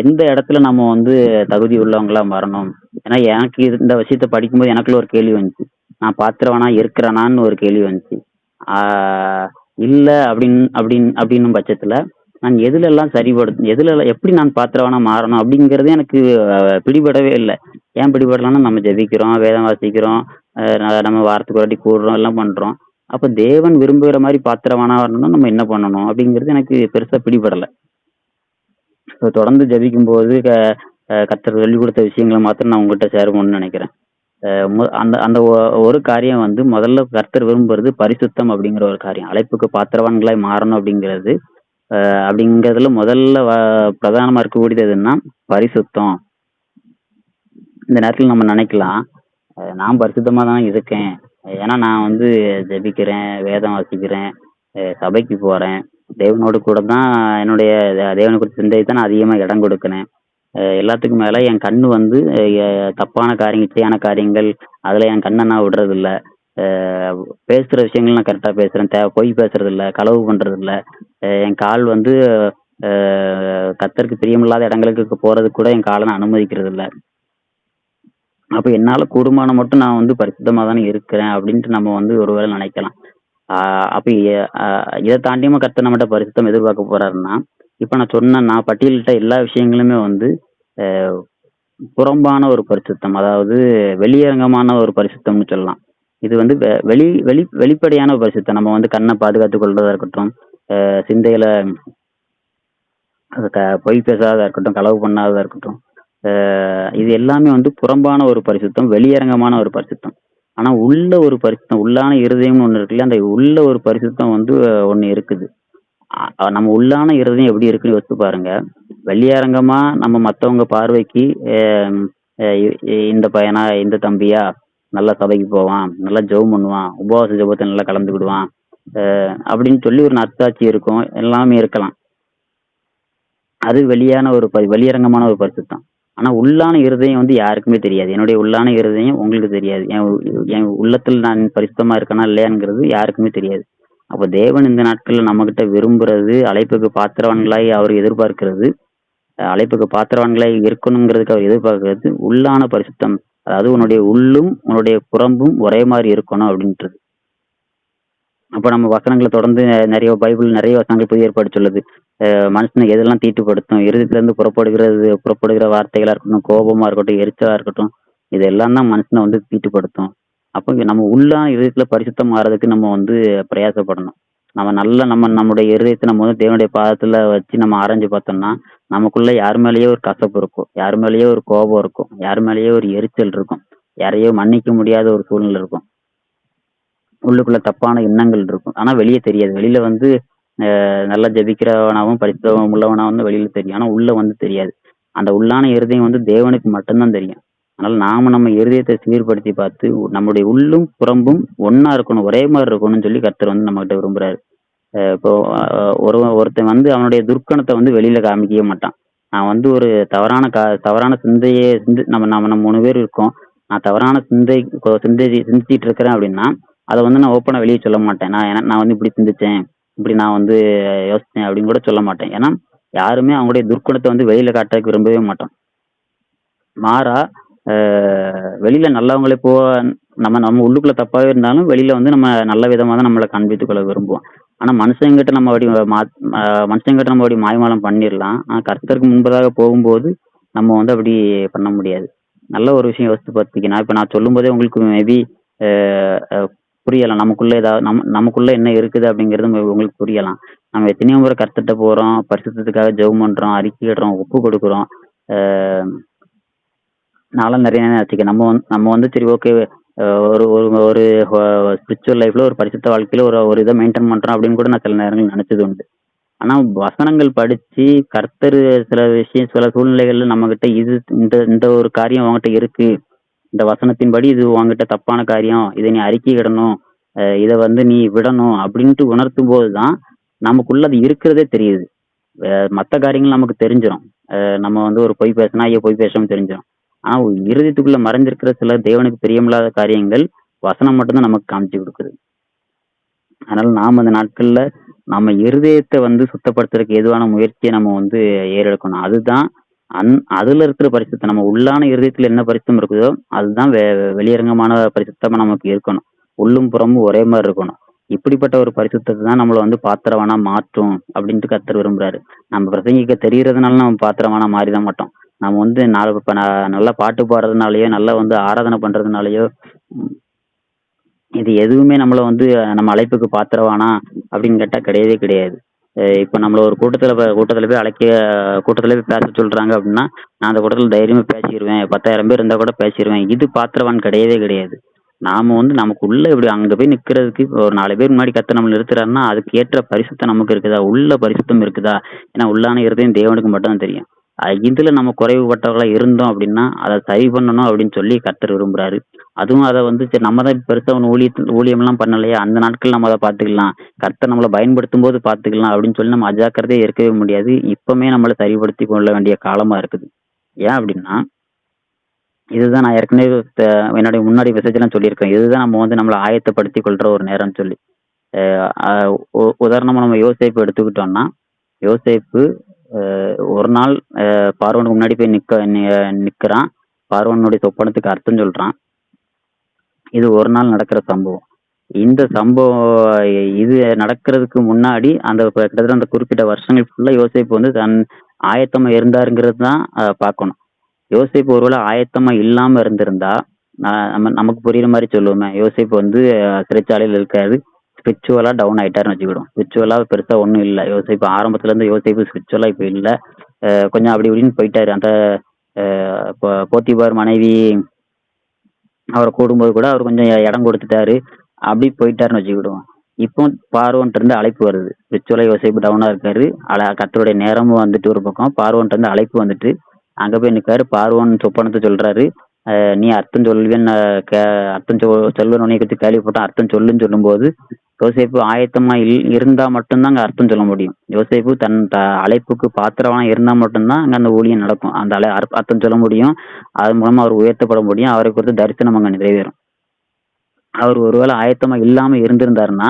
எந்த இடத்துல நம்ம வந்து தகுதி உள்ளவங்களா வரணும். ஏன்னா எனக்கு இந்த விஷயத்த படிக்கும்போது எனக்குள்ள ஒரு கேள்வி வந்துச்சு. நான் பாத்திரவானா இருக்கிறேனான்னு ஒரு கேள்வி வந்துச்சு. ஆ இல்ல அப்படின்னும் பட்சத்துல, நான் எதுலெல்லாம் எதுலலாம் எப்படி நான் பாத்திரவானா மாறணும் அப்படிங்கிறது எனக்கு பிடிபடவே இல்ல. ஏன் பிடிபடலன்னா, நம்ம ஜெபிக்கிறோம், வேதம் வாசிக்கிறோம், நம்ம வாரத்துக்கு ஒரு வாட்டி கூடுறோம், எல்லாம் பண்றோம். அப்ப தேவன் விரும்புகிற மாரி பாத்திரவானா வரணும்னா நம்ம என்ன பண்ணணும்? அப்படிங்கிறது எனக்கு பெருசா பிடிபடல. தொடர்ந்து ஜெபிக்கும்போது கர்த்தர் சொல்லிக் குடுத்த விஷயங்கள மாத்திரம் நான் உங்ககிட்ட ஷேர் பண்ணணும்னு நெனைக்கிறேன். அந்த அந்த ஒரு காரியம் வந்து முதல்ல கர்த்தர் விரும்புறது பரிசுத்தம் அப்படிங்கிற ஒரு காரியம். அழைப்புக்கு பாத்திரவான்களாய் மாறணும் அப்படிங்கிறது. அப்படிங்கிறதுல முதல்ல பிரதானமா இருக்கக்கூடியது எதுன்னா, பரிசுத்தம். இந்த நேரத்துல நம்ம நினைக்கலாம், நான் பரிசுத்தமா தான் இருக்கேன். ஏன்னா நான் வந்து ஜெபிக்கிறேன், வேதம் வாசிக்கிறேன், சபைக்கு போறேன். தேவனோடு கூட தான் என்னுடைய தேவனை குறித்த சிந்தைக்கு தான் நான் அதிகமா இடம் கொடுக்கிறேன். எல்லாத்துக்கும் மேல என் கண்ணு வந்து தப்பான காரியங்கள், இச்சையான காரியங்கள் அதுல என் கண்ண நான் விடுறதில்ல. அ பேசுற விஷயங்கள் நான் கரெக்ட்டா பேசுறேன். பொய் பேசுறதில்ல, களவு பண்றதில்ல. என் கால் வந்து அ கர்த்தருக்கு பிரியமில்லாத இடங்களுக்கு போறதுக்கு கூட என் கால நான் அனுமதிக்கிறதில்ல. அப்ப என்னால கூடுமானம் மட்டும் நான் வந்து பரிசுத்தமா தானே இருக்கிறேன் அப்படின்ட்டு நம்ம வந்து ஒரு வேளை நினைக்கலாம். ஆ அப்ப இத தாண்டியுமா கர்த்தர் நம்மட்ட பரிசுத்தம் எதிர்பார்க்க போறாருன்னா, இப்ப நான் பட்டியலிட்ட எல்லா விஷயங்களுமே வந்து அ புறம்பான ஒரு பரிசுத்தம். அதாவது வெளியரங்கமான ஒரு பரிசுத்தம்னு சொல்லலாம். இது வந்து வெ வெளி வெளி வெளிப்படையான ஒரு பரிசுத்தம். நம்ம வந்து கண்ண பாதுகாத்துக் கொள்றதா இருக்கட்டும், சிந்தையில பொய் பேசாததா இருக்கட்டும், களவு பண்ணாததா இருக்கட்டும். அ இது எல்லாமே வந்து புறம்பான ஒரு பரிசுத்தம், வெளியரங்கமான ஒரு பரிசுத்தம். ஆனா உள்ள ஒரு பரிசுத்தம், உள்ளான இருதயம்னு ஒண்ணு இருக்குல்ல, அந்த உள்ள ஒரு பரிசுத்தம் வந்து ஒண்ணு இருக்குது. நம்ம உள்ளான இருதயம் எப்படி இருக்குன்னு யோசிச்சு பாருங்க. வெளியரங்கமா நம்ம மத்தவங்க பார்வைக்கு அ இந்த பையனா, இந்த தம்பியா, நல்லா சபைக்கு போவான், நல்லா ஜெபம் பண்ணுவான், உபவாச ஜெபத்துல நல்லா கலந்துக்கிடுவான். அப்படின்னு சொல்லி ஒரு நற்சாட்சி இருக்கும். எல்லாமே இருக்கலாம். அது வெளியரங்கமான ஒரு பரிசுத்தம். ஆனா உள்ளான இருதயம் வந்து யாருக்குமே தெரியாது. என்னுடைய உள்ளான இருதயம் உங்களுக்கு தெரியாது. என் உள்ளத்தில் நான் பரிசுத்தமா இருக்கேனா இல்லையாங்கிறது யாருக்குமே தெரியாது. அப்ப தேவன் இந்த நாட்கள்ல நம்மகிட்ட விரும்புறது, அழைப்புக்கு பாத்திரவான்களாய் அவர் எதிர்பார்க்கிறது, அழைப்புக்கு பாத்திரவான்களாய் இருக்கணுங்கிறதுக்கு அவர் எதிர்பார்க்கிறது உள்ளான பரிசுத்தம். அதாவது உன்னுடைய உள்ளும், உன்னுடைய புறம்பும் ஒரே மாரி இருக்கணும் அப்படின்றது. அப்ப நம்ம வசனங்கள தொடர்ந்து நெறைய பைபிள் நெறைய வசனங்கள் புதிய ஏற்பாடு சொல்லுது. மனுஷன எதெல்லாம் தீட்டுப்படுத்தும், இருதயத்திலிருந்து புறப்படுகிற வார்த்தைகளா இருக்கட்டும், கோபமா இருக்கட்டும், எரிச்சலா இருக்கட்டும், இதெல்லாம் தான் மனுஷன வந்து தீட்டுப்படுத்தும். அப்ப நம்ம உள்ளான இதயத்துல பரிசுத்தம் ஆறதுக்கு நம்ம வந்து பிரயாசப்படணும். நம்முடைய இருதயத்த நம்ம வந்து தேவனுடைய பாதத்துல வச்சு நம்ம ஆராய்ஞ்சு பார்த்தோம்னா, நமக்குள்ள யார் மேலயோ ஒரு கசப்பு இருக்கும். யார் மேலயோ ஒரு கோபம் இருக்கும். யார் மேலயோ ஒரு எரிச்சல் இருக்கும். யாரையோ மன்னிக்க முடியாத ஒரு சூழ்நிலை இருக்கும். உள்ளுக்குள்ள தப்பான எண்ணங்கள் இருக்கும். ஆனா வெளிய தெரியாது. வெளியில வந்து நல்லா ஜெபிக்கிறவனாவும், படித்தவன் உள்ளவனாவும் தான் வெளியில தெரியும். ஆனா உள்ள வந்து தெரியாது. அந்த உள்ளான இருதயம் வந்து தேவனுக்கு மட்டும் தான் தெரியும். அதனால நாம நம்ம இருதயத்தை சீர்படுத்தி பார்த்து, நம்முடைய உள்ளும், புறம்பும் ஒண்ணா இருக்கணும். ஒரே மாரி இருக்கணும்னு சொல்லி கர்த்தர் வந்து நம்மகிட்ட விரும்புறாரு. இப்போ ஒருத்தன் வந்து அவனுடைய துர்க்கணத்த வந்து வெளியில காமிக்கவே மாட்டான். நான் வந்து ஒரு தவறான சிந்தையே நம்ம நம்ம நம்ம 3 பேர் இருக்கோம். நான் தவறான சிந்திச்சிட்டு இருக்கிறேன் அப்படின்னா, அத வந்து நான் ஓப்பனா வெளிய சொல்ல மாட்டேன். நான் வந்து இப்படி சிந்திச்சேன். இப்படி நான் வந்து யோசிச்சேன் அப்படின்னு கூட சொல்ல மாட்டேன். ஏன்னா, யாருமே அவங்களுடைய துர்க்குணத்த வந்து வெளியில காட்டுறதுக்கு விரும்பவே மாட்டோம். மாறா அ வெளியில நல்லவங்கள நம்ம நம்ம உள்ளுக்குள்ள தப்பாவே இருந்தாலும், வெளியில வந்து நம்ம நல்ல விதமா தான் நம்மள காண்பித்துக் கொள்ள விரும்புவோம். ஆனா மனுஷங்கிட்ட நம்ம அப்படி மனுஷங்கிட்ட நம்ம அப்படி மாய்மாலம் பண்ணிறலாம். ஆனா கர்த்தருக்கு முன்பதாக போகும்போது, நம்ம வந்து அப்படி பண்ண முடியாது. நல்ல ஒரு விஷயம் யோசிச்சு பார்த்தீங்கன்னா, இப்ப நான் சொல்லும்போதே உங்களுக்கு மேபி அ அ புரியலாம். நமக்குள்ள என்ன இருக்குது அப்படிங்கிறது உங்களுக்கு புரியலாம். நம்ம எத்தனையோ முறை கர்த்தர்ட்ட போறோம், பரிசுத்தத்துக்காக ஜெபம் பண்றோம், அறிக்கையிடுறோம், ஒப்பு கொடுக்குறோம். அ நான்லாம் நெறைய வச்சிருக்கேன். நம்ம வந்து சரி ஓகே. ஒரு ஒரு ஒரு ஸ்பிரிச்சுவல் லைஃப்ல ஒரு பரிசுத்த வாழ்க்கையில ஒரு ஒரு இத மெயின்டெயின் பண்றோம் அப்படின்னு கூட நான் சில நேரங்கள்ல நெனச்சது உண்டு. ஆனா வசனங்கள் படிச்சு கர்த்தர் சில சூழ்நிலைகள்ல நம்மகிட்ட இந்த இந்த ஒரு காரியம் உன்கிட்ட இருக்கு. இந்த வசனத்தின்படி இது உன்கிட்ட தப்பான காரியம். இத நீ அறிக்கையிடணும். இத வந்து நீ விடணும் அப்படின்ட்டு உணர்த்தும்போது தான், நமக்குள்ள அது இருக்கிறதே தெரியுது. மத்த காரியங்கள் நமக்கு தெரிஞ்சிரும். நம்ம வந்து ஒரு பொய் பேசினா, ஐயோ! பொய் பேசுறோம்னு தெரிஞ்சிரும். ஆனா இருதயத்துக்குள்ள மறைஞ்சிருக்கிற சில தேவனுக்கு பிரியமில்லாத காரியங்கள், வசனம் மட்டும் தான் நமக்கு காமிச்சு குடுக்குது. அதனால நாம அந்த நாட்கள்ல நம்ம இருதயத்தை வந்து சுத்தப்படுத்துறதுக்கு எதுவான முயற்சியை நம்ம வந்து ஏறெடுக்கணும். அதுதான் அதுல இருக்கிற பரிசுத்தம். நம்ம உள்ளான இருதயத்துல என்ன பரிசுத்தம் இருக்குதோ அதுதான் வெளியரங்கமான பரிசுத்தமா நமக்கு இருக்கணும். உள்ளும் புறமும் ஒரே மாதிரி இருக்கணும். இப்படிப்பட்ட ஒரு பரிசுத்தத்தை தான் நம்மள வந்து பாத்திரவானா மாற்றும் அப்படின்ட்டு கர்த்தர் விரும்புறாரு. நம்ம பிரசங்கிக்க தெரியறதுனால நம்ம பாத்திரவானா மாறிதான் மாட்டோம். நம்ம வந்து நல்லா பாட்டு பாடுறதுனாலயோ, நல்லா வந்து ஆராதனை பண்றதுனாலயோ, இது எதுவுமே நம்மள வந்து நம்ம அழைப்புக்கு பாத்திரவானா அப்படின்னு கேட்டா கிடையவே கிடையாது. இப்ப நம்மள ஒரு கூட்டத்துல போய் கூட்டத்துல போய் பேச சொல்றாங்க அப்படின்னா, நான் அந்த கூட்டத்துல தைரியமா பேசிருவேன். 10,000 பேர் இருந்தா கூட பேசிருவேன். இது பாத்திரவான் கிடையவே கிடையாது. நாம வந்து நமக்குள்ள இப்படி அங்க போய் நிக்கிறதுக்கு ஒரு 4 பேர் முன்னாடி கர்த்தர் நம்மள நிறுத்துறாருன்னா, அதுக்கு ஏற்ற பரிசுத்தம் நமக்கு இருக்குதா? உள்ள பரிசுத்தம் இருக்குதா? ஏன்னா உள்ளான இருதயம் தேவனுக்கு மட்டும் தான் தெரியும். இதுல நம்ம குறைவுபட்டவர்களா இருந்தோம் அப்படின்னா, அத சரி பண்ணணும் அப்படின்னு சொல்லி கர்த்தர் விரும்புறாரு. அதுவும் அத வந்து சரி நம்ம தான் பெருசா ஒண்ணும் ஊழியம்லாம் பண்ணலையே, அந்த நாட்கள் நம்ம அத பார்த்துக்கலாம். கர்த்தர் நம்மள பயன்படுத்தும்போது பார்த்துக்கலாம் அப்படின்னு சொல்லி நம்ம அஜாக்கிரதையா இருக்கவே முடியாது. இப்பமே நம்மள சரிப்படுத்திக் கொள்ள வேண்டிய காலமா இருக்குது. ஏன் அப்படின்னா, இதுதான் நான் ஏற்கனவே என்னுடைய முன்னாடி மெசேஜ்லாம் சொல்லியிருக்கேன். இதுதான் நம்ம வந்து நம்மள ஆயத்தப்படுத்திக் கொள்ற ஒரு நேரம்னு சொல்லி. அ அ உதாரணமா நம்ம யோசேப்பு எடுத்துக்கிட்டோம்னா, யோசேப்பு அ ஒரு நாள் பார்வோனுக்கு முன்னாடி போய் நிக்கிறான். பார்வோனுடைய சொப்பனத்துக்கு அர்த்தம் சொல்றான். இது ஒரு நாள் நடக்கிற சம்பவம். இந்த சம்பவம் இது நடக்கிறதுக்கு முன்னாடி கிட்டத்தட்ட அந்த குறிப்பிட்ட வருஷங்கள் ஃபுல்லா யோசேப்பு வந்து ஆயத்தமா இருந்தாருங்கிறது தான் பார்க்கணும். யோசேப்பு ஒருவேளை ஆயத்தமா இல்லாம இருந்திருந்தா, நமக்கு புரியுற மாரி சொல்லுவோமே, யோசேப்பு வந்து சிறைச்சாலையில இருக்காரு. ஸ்பிரிச்சுவலா டவுன் ஆயிட்டாருன்னு வச்சுக்கிடுவோம். ஸ்பிரிச்சுவலா பெருசா ஒண்ணும் இல்ல. யோசேப்பு ஆரம்பத்துல இருந்து யோசேப்பு ஸ்பிரிச்சுவலா இப்ப இல்ல. கொஞ்சம் அப்படி இப்படின்னு போயிட்டாரு. அந்த போத்திபார் மனைவி அவர கூடும்போது கூட அவர் கொஞ்சம் இடம் கொடுத்துட்டாரு. அப்படி போயிட்டாருன்னு வச்சுக்கிடுவோம். இப்போ பார்வோன்ட்ட இருந்து அழைப்பு வருது. ஸ்பிரிச்சுவலா யோசேப்பு டவுனா இருக்காரு. கர்த்தருடைய நேரமும் வந்துட்டு ஒரு பக்கம். பார்வோன்ட்ட இருந்து அழைப்பு வந்துட்டு, அங்க போய் நிக்காரு. பார்வோன் சொப்பனத்த சொல்றாரு. நீ அர்த்தம் சொல்லுவேன்னு அர்த்தம் சொல்லுவேன்னு உன்னைய குறித்து கேள்விப்பட்டேன். அர்த்தம் சொல்லுன்னு சொல்லும்போது, யோசேப்பு ஆயத்தமா இருந்தா மட்டும் தான் அங்க அர்த்தம் சொல்ல முடியும். யோசேப்பு தன் அழைப்புக்கு பாத்திரமா இருந்தா மட்டும் தான் அங்க அந்த ஊழியம் நடக்கும். அந்த அர்த்தம் சொல்ல முடியும். அது மூலமா அவர் உயர்த்தப்பட முடியும். அவரை குறித்த தரிசனம் அங்க நிறைவேறும். அவர் ஒருவேளை ஆயத்தமா இல்லாம இருந்திருந்தாருன்னா,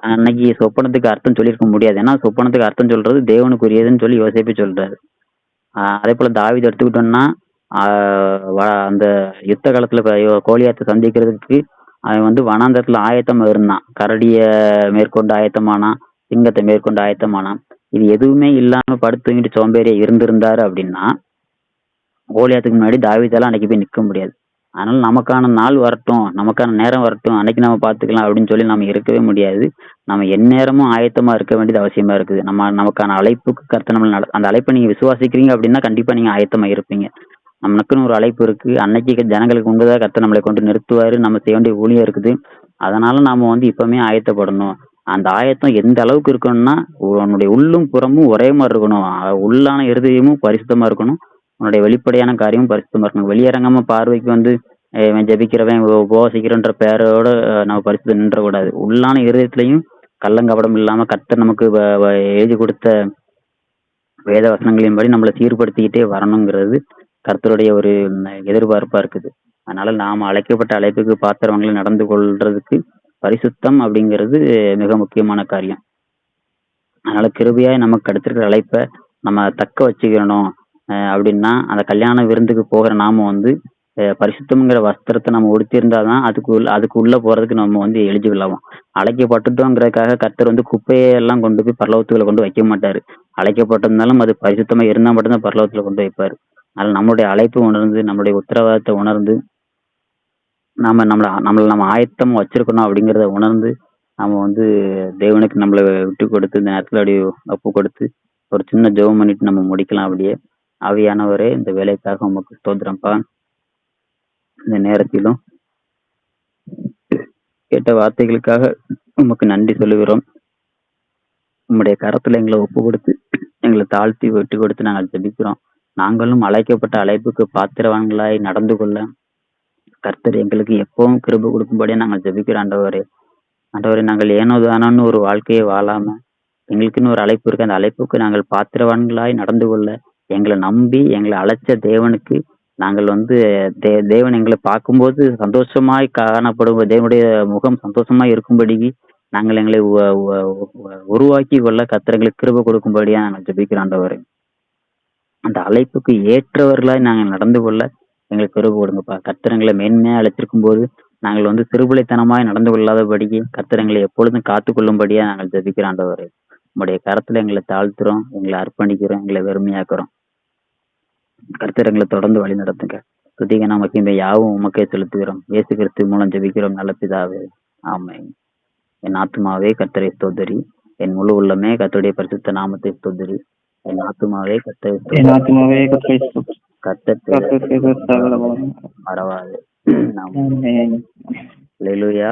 அன்னைக்கு சொப்பனத்துக்கு அர்த்தம் சொல்லியிருக்க முடியாது. ஏன்னா சொப்பனத்துக்கு அர்த்தம் சொல்றது தேவனுக்குரியதுன்னு சொல்லி யோசேப்பு சொல்றாரு. அதே போல தாவீது எடுத்துக்கிட்டோம்னா, ஆ அந்த யுத்த காலத்துல கோலியாத்த சந்திக்கிறதுக்கு அவன் வந்து வனாந்தரத்துல ஆயத்தமா இருந்தான். கரடிய மேற்கொண்டு ஆயத்தமானான். சிங்கத்தை மேற்கொண்டு ஆயத்தமானான். இது எதுவுமே இல்லாம படுத்து தூங்கிட்டு சோம்பேறியா இருந்திருந்தாரு அப்படின்னா, கோலியாத்துக்கு முன்னாடி தாவீதால அன்னைக்கு போய் நிக்க முடியாது. அதனால நமக்கான நாள் வரட்டும், நமக்கான நேரம் வரட்டும், அன்னைக்கு நம்ம பார்த்துக்கலாம் அப்படின்னு சொல்லி நம்ம இருக்கவே முடியாது. நம்ம எந்நேரமும் ஆயத்தமா இருக்க வேண்டியது அவசியமா இருக்குது. நமக்கான அழைப்புக்கு கர்த்தர் நம்மள அந்த அழைப்பை நீங்க விசுவாசிக்கிறீங்க அப்படின்னா கண்டிப்பா நீங்க ஆயத்தமா இருப்பீங்க. நமக்குன்னு ஒரு அழைப்பு இருக்கு. அன்னைக்கு ஜனங்களுக்கு உண்டதா கர்த்தர் நம்மளை கொண்டு நிறுத்துவாரு. நம்ம செய்ய வேண்டிய ஊழியம் இருக்குது. அதனால நாம வந்து இப்பவுமே ஆயத்தப்படணும். அந்த ஆயத்தம் எந்த அளவுக்கு இருக்கணும்னா, உன்னுடைய உள்ளும் புறமும் ஒரே மாதிரி இருக்கணும். உள்ளான இருதயமும் பரிசுத்தமா இருக்கணும். உன்னுடைய வெளிப்படையான காரியமும் பரிசுத்தமா இருக்கணும். வெளியரங்கமா பார்வைக்கு வந்து இவன் ஜெபிக்கிறவன் உபவாசிக்கிறன்ற பேரோட நம்ம பரிசுத்த நின்றக்கூடாது. உள்ளான இருதயத்திலையும் கள்ளங்கபடம் இல்லாம கர்த்தர் நமக்கு எழுதி கொடுத்த வேத வசனங்களின்படி நம்மளை சீர்படுத்திக்கிட்டே வரணுங்கிறது கர்த்தருடைய ஒரு எதிர்பார்ப்பா இருக்குது. அதனால நாம அழைக்கப்பட்ட அழைப்புக்கு பாத்திரவங்களை நடந்து கொள்றதுக்கு பரிசுத்தம் அப்படிங்கிறது மிக முக்கியமான காரியம். அதனால கிருபையாய் நமக்கு கிடைச்சிருக்கிற அழைப்பை நம்ம தக்க வச்சுக்கணும். அப்படின்னா அந்த கல்யாண விருந்துக்கு போகிற நாம வந்து பரிசுத்தம்ங்கிற வஸ்திரத்தை நம்ம உடுத்தியிருந்தாதான் அதுக்கு உள்ள போறதுக்கு நம்ம வந்து எலிஜிபிள் ஆகும். அழைக்கப்பட்டுட்டோங்கிறதுக்காக கர்த்தர் வந்து குப்பையெல்லாம் கொண்டு போய் பரலோகத்துல கொண்டு வைக்க மாட்டாரு. அழைக்கப்பட்டிருந்தாலும் அது பரிசுத்தமா இருந்தா மட்டும்தான் பரலோகத்துல கொண்டு வைப்பாரு. அதனால நம்மளுடைய அழைப்பு உணர்ந்து, நம்மளுடைய உத்தரவாதத்தை உணர்ந்து, நம்ம ஆயத்தமா வச்சிருக்கணும் அப்படிங்கிறத உணர்ந்து, நாம வந்து தேவனுக்கு நம்மளை விட்டு கொடுத்து இந்த நேரத்துல அப்படியே ஒப்பு கொடுத்து ஒரு சின்ன ஜெபம் பண்ணிட்டு நம்ம முடிக்கலாம் அப்படியே. ஆவியானவரே, இந்த வேலைக்காக உமக்கு ஸ்தோத்திரம்ப்பா. இந்த நேரத்திலும் கேட்ட வார்த்தைகளுக்காக உமக்கு நன்றி சொல்லுகிறோம். உம்முடைய கரத்துல எங்களை ஒப்பு கொடுத்து எங்களை தாழ்த்தி விட்டு கொடுத்து நாங்கள் ஜெபிக்கிறோம். நாங்களும் அழைக்கப்பட்ட அழைப்புக்கு பாத்திரவான்களாய் நடந்து கொள்ள கர்த்தர் எங்களுக்கு எப்பவும் கிருபை கொடுக்கும்படியா நாங்கள் ஜெபிக்கிறோம் ஆண்டவரே. ஆண்டவரே, நாங்கள் ஏனோ தானோன்னு ஒரு வாழ்க்கையை வாழாம எங்களுக்குன்னு ஒரு அழைப்பு இருக்கு. அந்த அழைப்புக்கு நாங்கள் பாத்திரவான்களாய் நடந்து கொள்ள எங்களை நம்பி எங்களை அழைச்ச தேவனுக்கு நாங்கள் வந்து தேவன் எங்களை பார்க்கும்போது சந்தோஷமாய் காணப்படும், தேவனுடைய முகம் சந்தோஷமாய் இருக்கும்படி நாங்கள் எங்களை உருவாக்கி கொள்ள கர்த்தர் எங்களுக்கு கிருபை கொடுக்கும்படியா நாங்கள் ஜெபிக்கிறோம் ஆண்டவரே. அந்த அழைப்புக்கு ஏற்றவர்களாய் நாங்கள் நடந்து கொள்ள எங்களுக்கு கிருபை கொடுங்கப்பா. கர்த்தர் எங்களை மேன்மையா அழைச்சிருக்கும் போது நாங்கள் வந்து சிறுபிள்ளைத்தனமாய் நடந்து கொள்ளாதபடிக்கு கர்த்தர் எங்களை எப்பொழுதும் காத்து கொள்ளும்படியா நாங்கள் ஜெபிக்கிறோம் ஆண்டவரே. உங்களுடைய கரத்துல எங்களை தாழ்த்துறோம், எங்களை அர்ப்பணிக்கிறோம், எங்களை வெறுமையாக்குறோம். கர்த்தர் எங்களை தொடர்ந்து வழி நடத்துங்க. துதிக நமக்கு இந்த யாவும் உமக்கே செலுத்துகிறோம். இயேசு கிறிஸ்து மூலம் ஜெபிக்கிறோம் நல்ல பிதாவே. ஆமென். என் ஆத்துமாவே கர்த்தரை ஸ்தோத்திரி, என் முழு உள்ளமே கர்த்தருடைய பரிசுத்த நாமத்தை ஸ்தோத்திரி. என் ஆத்துமாவே கர்த்தரை மறவாது. ஹல்லேலூயா.